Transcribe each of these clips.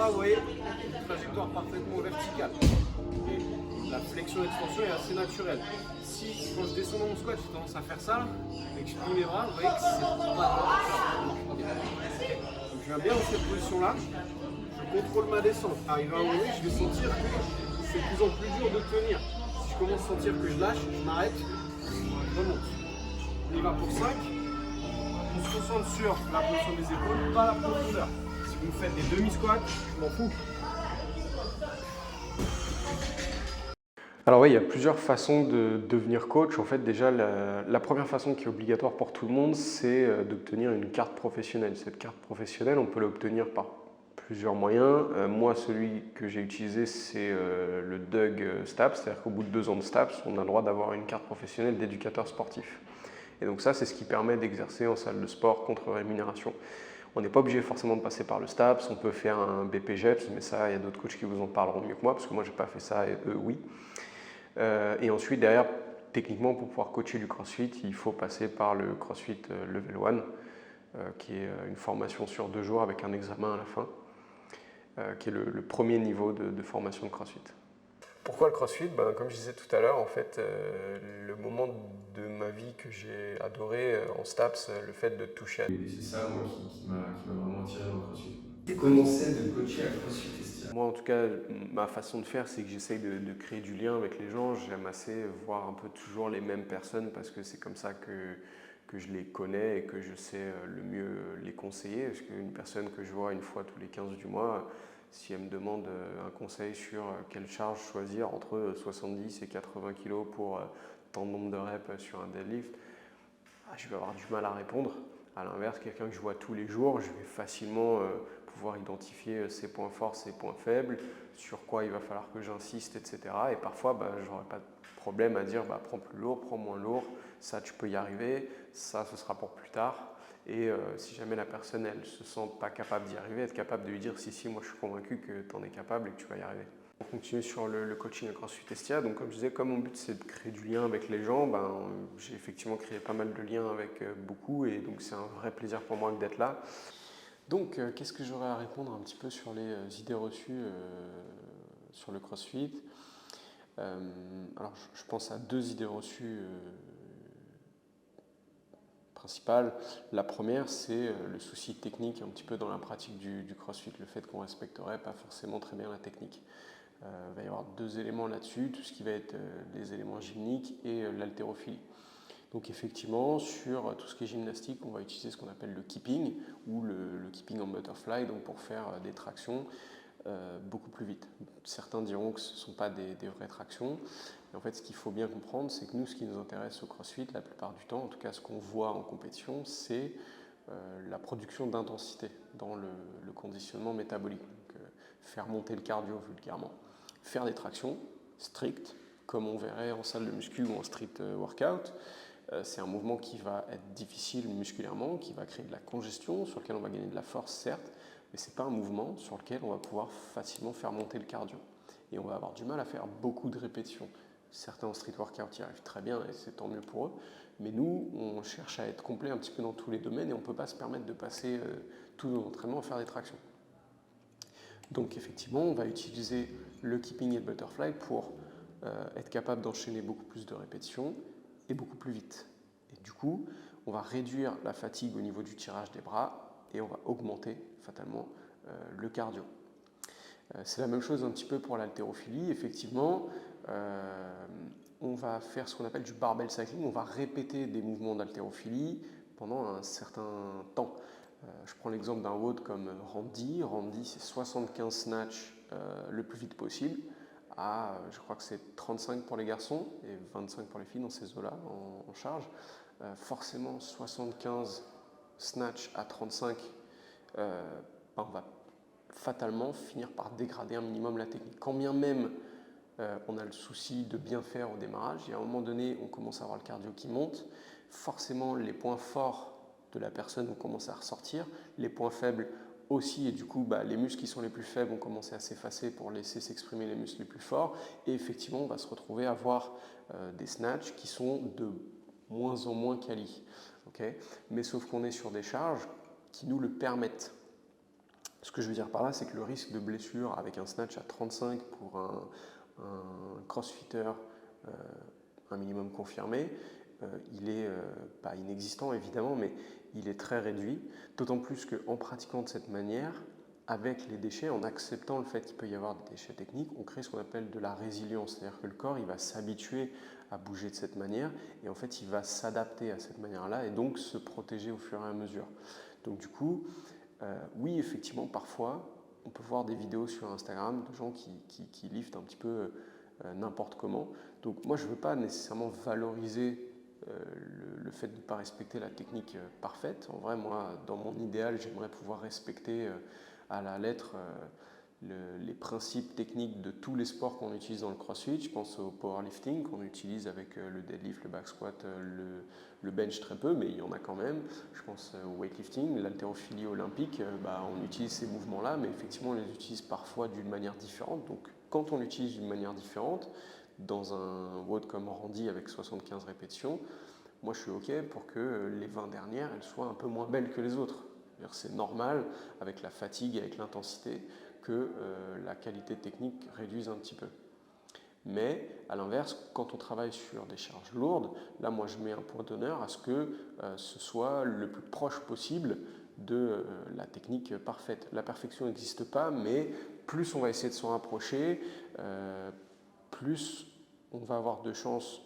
bras, vous voyez, une trajectoire parfaitement verticale. Et la flexion-extension est assez naturelle. Si, quand je descends dans mon squat, j'ai tendance à faire ça, et que je plie mes bras, vous voyez que c'est pas naturel. Donc je viens bien dans cette position-là, je contrôle ma descente. Arrivé à un moment donné, je vais sentir que c'est de plus en plus dur de tenir. Si je commence à sentir que je lâche, je m'arrête, je remonte. On y va pour 5. On se concentre sur la position des épaules, pas la profondeur. Si vous faites des demi-squats, je m'en fous. Alors oui, il y a plusieurs façons de devenir coach. En fait, déjà, la première façon qui est obligatoire pour tout le monde, c'est d'obtenir une carte professionnelle. Cette carte professionnelle, on peut l'obtenir par plusieurs moyens. Moi, celui que j'ai utilisé, c'est le DUG STAPS, c'est-à-dire qu'au bout de 2 ans de STAPS, on a le droit d'avoir une carte professionnelle d'éducateur sportif. Et donc ça, c'est ce qui permet d'exercer en salle de sport contre rémunération. On n'est pas obligé forcément de passer par le STAPS, on peut faire un BPJEPS, mais ça, il y a d'autres coachs qui vous en parleront mieux que moi, parce que moi, je n'ai pas fait ça et eux, oui. Et ensuite, derrière, techniquement, pour pouvoir coacher du CrossFit, il faut passer par le CrossFit Level 1, qui est une formation sur 2 jours avec un examen à la fin, qui est le premier niveau de formation de CrossFit. Pourquoi le CrossFit? Comme je disais tout à l'heure, en fait, le moment de ma vie que j'ai adoré en STAPS, le fait de toucher à... C'est ça, moi, qui m'a vraiment attiré dans le CrossFit. Comment c'est de coacher à CrossFit Estia? Moi, en tout cas, ma façon de faire, c'est que j'essaye de créer du lien avec les gens. J'aime assez voir un peu toujours les mêmes personnes parce que c'est comme ça que je les connais et que je sais le mieux les conseiller. Parce qu'une personne que je vois une fois tous les 15 du mois, si elle me demande un conseil sur quelle charge choisir entre 70 et 80 kg pour tant de nombre de reps sur un deadlift, je vais avoir du mal à répondre. À l'inverse, quelqu'un que je vois tous les jours, je vais facilement pouvoir identifier ses points forts, ses points faibles, sur quoi il va falloir que j'insiste, etc. Et parfois, je n'aurai pas de problème à dire prends plus lourd, prends moins lourd, ça tu peux y arriver, ça ce sera pour plus tard. Et si jamais la personne elle se sent pas capable d'y arriver, être capable de lui dire si moi je suis convaincu que tu en es capable et que tu vas y arriver. On continue sur le coaching à CrossFit Estia. Donc comme je disais, comme mon but c'est de créer du lien avec les gens, j'ai effectivement créé pas mal de liens avec beaucoup et donc c'est un vrai plaisir pour moi d'être là. Donc qu'est-ce que j'aurais à répondre un petit peu sur les idées reçues sur le CrossFit? Alors je pense à 2 idées reçues principale. La première, c'est le souci technique un petit peu dans la pratique du CrossFit, le fait qu'on ne respecterait pas forcément très bien la technique. Il va y avoir 2 éléments là-dessus, tout ce qui va être les éléments gymniques et l'haltérophilie. Donc effectivement, sur tout ce qui est gymnastique, on va utiliser ce qu'on appelle le keeping ou le keeping en butterfly, donc pour faire des tractions beaucoup plus vite. Certains diront que ce ne sont pas des vraies tractions. Et en fait, ce qu'il faut bien comprendre, c'est que nous, ce qui nous intéresse au CrossFit, la plupart du temps, en tout cas ce qu'on voit en compétition, c'est la production d'intensité dans le conditionnement métabolique. Donc, faire monter le cardio vulgairement. Faire des tractions strictes, comme on verrait en salle de muscu ou en street workout. C'est un mouvement qui va être difficile musculairement, qui va créer de la congestion, sur lequel on va gagner de la force, certes, mais ce n'est pas un mouvement sur lequel on va pouvoir facilement faire monter le cardio. Et on va avoir du mal à faire beaucoup de répétitions. Certains en street workout y arrivent très bien et c'est tant mieux pour eux. Mais nous, on cherche à être complet un petit peu dans tous les domaines et on ne peut pas se permettre de passer tout nos entraînements à faire des tractions. Donc effectivement, on va utiliser le keeping et le butterfly pour être capable d'enchaîner beaucoup plus de répétitions et beaucoup plus vite. Et du coup, on va réduire la fatigue au niveau du tirage des bras et on va augmenter fatalement le cardio. C'est la même chose un petit peu pour l'haltérophilie. Effectivement, on va faire ce qu'on appelle du barbell cycling. On va répéter des mouvements d'haltérophilie pendant un certain temps. Je prends l'exemple d'un WOD comme Randy. Randy, c'est 75 snatch le plus vite possible. Je crois que c'est 35 pour les garçons et 25 pour les filles dans ces eaux-là en charge. Forcément, 75 snatch à 35, on va fatalement finir par dégrader un minimum la technique. Quand bien même on a le souci de bien faire au démarrage, et à un moment donné, on commence à avoir le cardio qui monte, forcément les points forts de la personne vont commencer à ressortir, les points faibles aussi, et du coup les muscles qui sont les plus faibles vont commencer à s'effacer pour laisser s'exprimer les muscles les plus forts, et effectivement on va se retrouver à avoir des snatchs qui sont de moins en moins quali. Okay, mais sauf qu'on est sur des charges qui nous le permettent. Ce que je veux dire par là, c'est que le risque de blessure avec un snatch à 35 pour un crossfitter, un minimum confirmé, il est pas inexistant évidemment, mais il est très réduit. D'autant plus qu'en pratiquant de cette manière, avec les déchets, en acceptant le fait qu'il peut y avoir des déchets techniques, on crée ce qu'on appelle de la résilience. C'est-à-dire que le corps il va s'habituer à bouger de cette manière et en fait il va s'adapter à cette manière-là et donc se protéger au fur et à mesure. Donc du coup, oui, effectivement, parfois, on peut voir des vidéos sur Instagram de gens qui liftent un petit peu n'importe comment. Donc moi, je ne veux pas nécessairement valoriser le fait de ne pas respecter la technique parfaite. En vrai, moi, dans mon idéal, j'aimerais pouvoir respecter à la lettre les principes techniques de tous les sports qu'on utilise dans le CrossFit. Je pense au powerlifting qu'on utilise avec le deadlift, le back squat, le bench très peu, mais il y en a quand même. Je pense au weightlifting, l'haltérophilie olympique, on utilise ces mouvements-là, mais effectivement on les utilise parfois d'une manière différente. Donc quand on l'utilise d'une manière différente, dans un WOD comme Randy avec 75 répétitions, moi je suis OK pour que les 20 dernières, elles soient un peu moins belles que les autres. C'est normal, avec la fatigue, avec l'intensité, que la qualité technique réduise un petit peu. Mais à l'inverse, quand on travaille sur des charges lourdes, là moi je mets un point d'honneur à ce que ce soit le plus proche possible de la technique parfaite. La perfection n'existe pas, mais plus on va essayer de s'en rapprocher, plus on va avoir de chances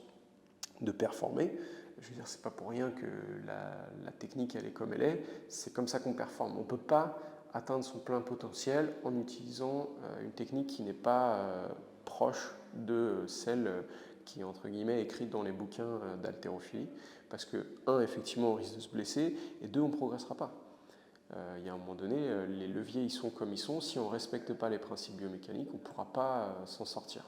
de performer. Je veux dire, c'est pas pour rien que la technique elle est comme elle est, c'est comme ça qu'on performe. On ne peut pas atteindre son plein potentiel en utilisant une technique qui n'est pas proche de celle qui est entre guillemets écrite dans les bouquins d'haltérophilie, parce que effectivement on risque de se blesser, et deux, on ne progressera pas. Il y a un moment donné, les leviers ils sont comme ils sont, si on ne respecte pas les principes biomécaniques, on ne pourra pas s'en sortir.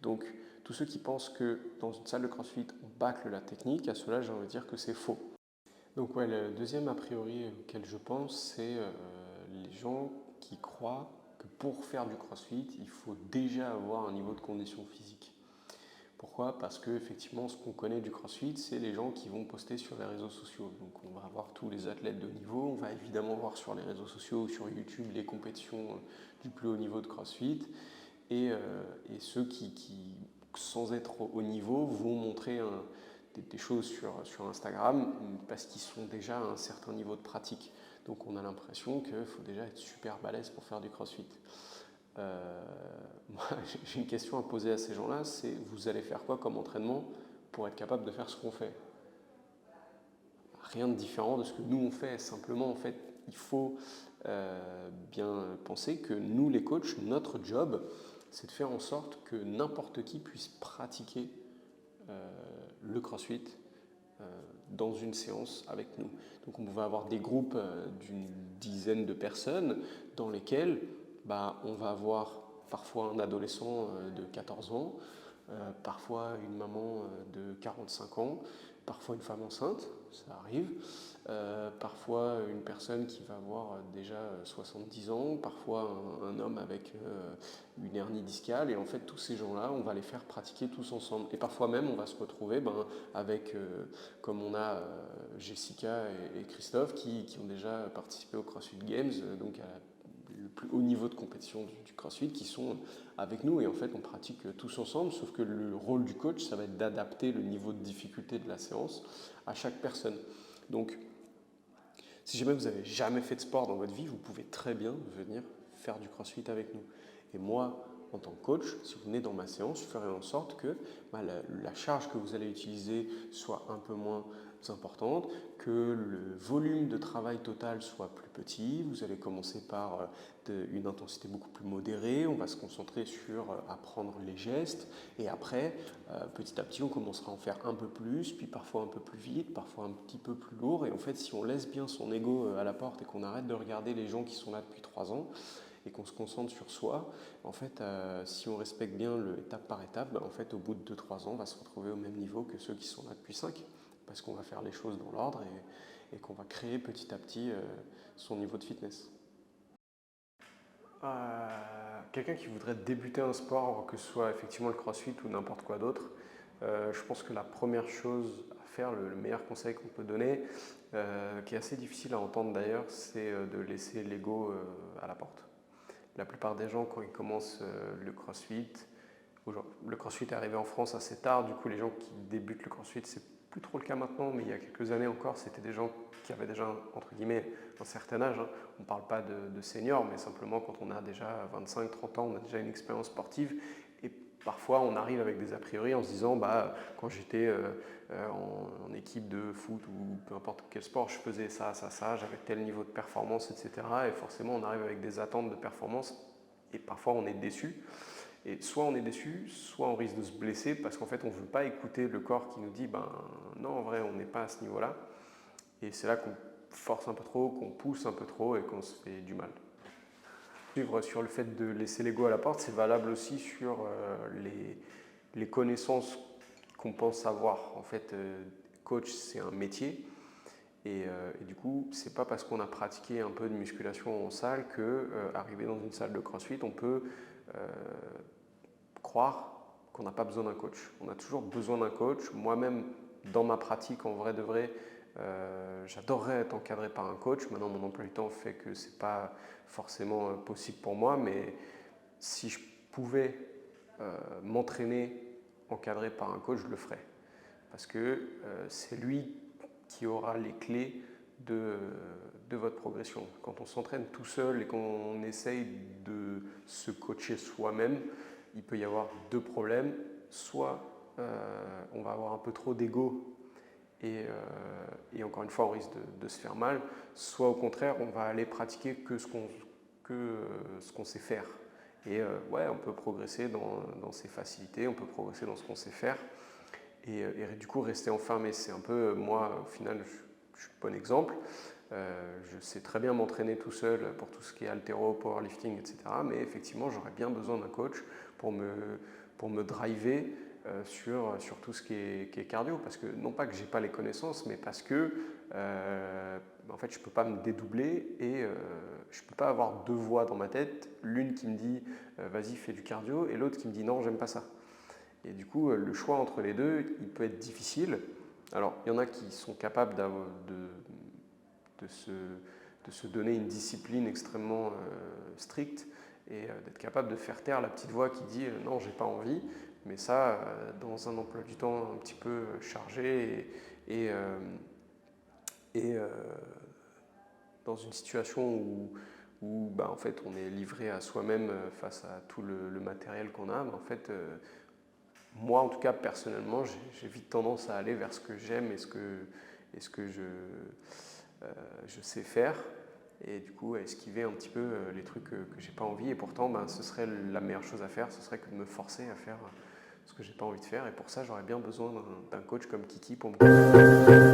Donc tous ceux qui pensent que dans une salle de CrossFit on bâcle la technique, à cela j'ai envie de dire que c'est faux. Donc ouais, le deuxième a priori auquel je pense, c'est les gens qui croient que pour faire du CrossFit, il faut déjà avoir un niveau de condition physique. Pourquoi? Parce que effectivement, ce qu'on connaît du CrossFit, c'est les gens qui vont poster sur les réseaux sociaux. Donc on va voir tous les athlètes de niveau, on va évidemment voir sur les réseaux sociaux ou sur YouTube les compétitions du plus haut niveau de CrossFit. Et ceux qui, sans être au niveau, vont montrer des choses sur Instagram parce qu'ils sont déjà à un certain niveau de pratique. Donc on a l'impression qu'il faut déjà être super balèze pour faire du CrossFit. Moi, j'ai une question à poser à ces gens-là, c'est vous allez faire quoi comme entraînement pour être capable de faire ce qu'on fait? Rien de différent de ce que nous on fait, simplement en fait il faut bien penser que nous les coachs, notre job c'est de faire en sorte que n'importe qui puisse pratiquer le CrossFit dans une séance avec nous. Donc on va avoir des groupes d'une dizaine de personnes dans lesquels on va avoir parfois un adolescent de 14 ans, parfois une maman de 45 ans, parfois une femme enceinte, ça arrive, parfois une personne qui va avoir déjà 70 ans, parfois un homme avec une hernie discale, et en fait tous ces gens-là, on va les faire pratiquer tous ensemble. Et parfois même on va se retrouver avec, comme on a Jessica et Christophe qui ont déjà participé au CrossFit Games, donc à le plus haut niveau de compétition du CrossFit, qui sont avec nous, et en fait on pratique tous ensemble, sauf que le rôle du coach ça va être d'adapter le niveau de difficulté de la séance à chaque personne. Donc si jamais vous n'avez jamais fait de sport dans votre vie, vous pouvez très bien venir faire du CrossFit avec nous. Et moi, en tant que coach, si vous venez dans ma séance, je ferai en sorte que la charge que vous allez utiliser soit un peu moins importante, que le volume de travail total soit plus petit. Vous allez commencer par une intensité beaucoup plus modérée, on va se concentrer sur apprendre les gestes, et après, petit à petit, on commencera à en faire un peu plus, puis parfois un peu plus vite, parfois un petit peu plus lourd. Et en fait, si on laisse bien son ego à la porte et qu'on arrête de regarder les gens qui sont là depuis 3 ans, et qu'on se concentre sur soi, en fait, si on respecte bien étape par étape, en fait, au bout de 2-3 ans, on va se retrouver au même niveau que ceux qui sont là depuis 5, parce qu'on va faire les choses dans l'ordre et qu'on va créer petit à petit son niveau de fitness. Quelqu'un qui voudrait débuter un sport, que ce soit effectivement le CrossFit ou n'importe quoi d'autre, je pense que la première chose à faire, le meilleur conseil qu'on peut donner, qui est assez difficile à entendre d'ailleurs, c'est de laisser l'ego à la porte. La plupart des gens, quand ils commencent le CrossFit est arrivé en France assez tard, du coup les gens qui débutent le CrossFit, c'est plus trop le cas maintenant, mais il y a quelques années encore, c'était des gens qui avaient déjà, entre guillemets, un certain âge. On ne parle pas de seniors, mais simplement quand on a déjà 25-30 ans, on a déjà une expérience sportive. Et parfois, on arrive avec des a priori en se disant, quand j'étais en équipe de foot ou peu importe quel sport, je faisais ça, j'avais tel niveau de performance, etc. Et forcément, on arrive avec des attentes de performance et parfois, on est déçu. Et soit on est déçu, soit on risque de se blesser parce qu'en fait on ne veut pas écouter le corps qui nous dit non, en vrai on n'est pas à ce niveau-là. Et c'est là qu'on force un peu trop, qu'on pousse un peu trop et qu'on se fait du mal. Suivre sur le fait de laisser l'ego à la porte, c'est valable aussi sur les connaissances qu'on pense avoir. En fait, coach c'est un métier. Et du coup, c'est pas parce qu'on a pratiqué un peu de musculation en salle que, arrivé dans une salle de CrossFit, on peut croire qu'on n'a pas besoin d'un coach. On a toujours besoin d'un coach. Moi-même, dans ma pratique, en vrai de vrai, j'adorerais être encadré par un coach. Maintenant, mon emploi du temps fait que c'est pas forcément possible pour moi, mais si je pouvais m'entraîner encadré par un coach, je le ferais. Parce que c'est lui qui aura les clés de votre progression. Quand on s'entraîne tout seul et qu'on essaye de se coacher soi-même, il peut y avoir deux problèmes. Soit on va avoir un peu trop d'ego et encore une fois on risque de se faire mal, soit au contraire on va aller pratiquer que ce qu'on sait faire. Et on peut progresser dans ses facilités, on peut progresser dans ce qu'on sait faire. Et du coup rester enfermé, c'est un peu moi au final je suis un bon exemple. Je sais très bien m'entraîner tout seul pour tout ce qui est haltéro, powerlifting, etc. Mais effectivement j'aurais bien besoin d'un coach pour me driver sur tout ce qui est cardio, parce que non pas que j'ai pas les connaissances, mais parce que en fait je peux pas me dédoubler et je peux pas avoir deux voix dans ma tête, l'une qui me dit vas-y fais du cardio et l'autre qui me dit non j'aime pas ça. Et du coup, le choix entre les deux, il peut être difficile. Alors, il y en a qui sont capables de se donner une discipline extrêmement stricte et d'être capable de faire taire la petite voix qui dit non, j'ai pas envie. Mais ça, dans un emploi du temps un petit peu chargé et dans une situation où en fait, on est livré à soi-même face à tout le matériel qu'on a, en fait, moi, en tout cas, personnellement, j'ai vite tendance à aller vers ce que j'aime et ce que je sais faire. Et du coup, à esquiver un petit peu les trucs que j'ai pas envie. Et pourtant, ce serait la meilleure chose à faire, ce serait que de me forcer à faire ce que j'ai pas envie de faire. Et pour ça, j'aurais bien besoin d'un coach comme Kiki pour me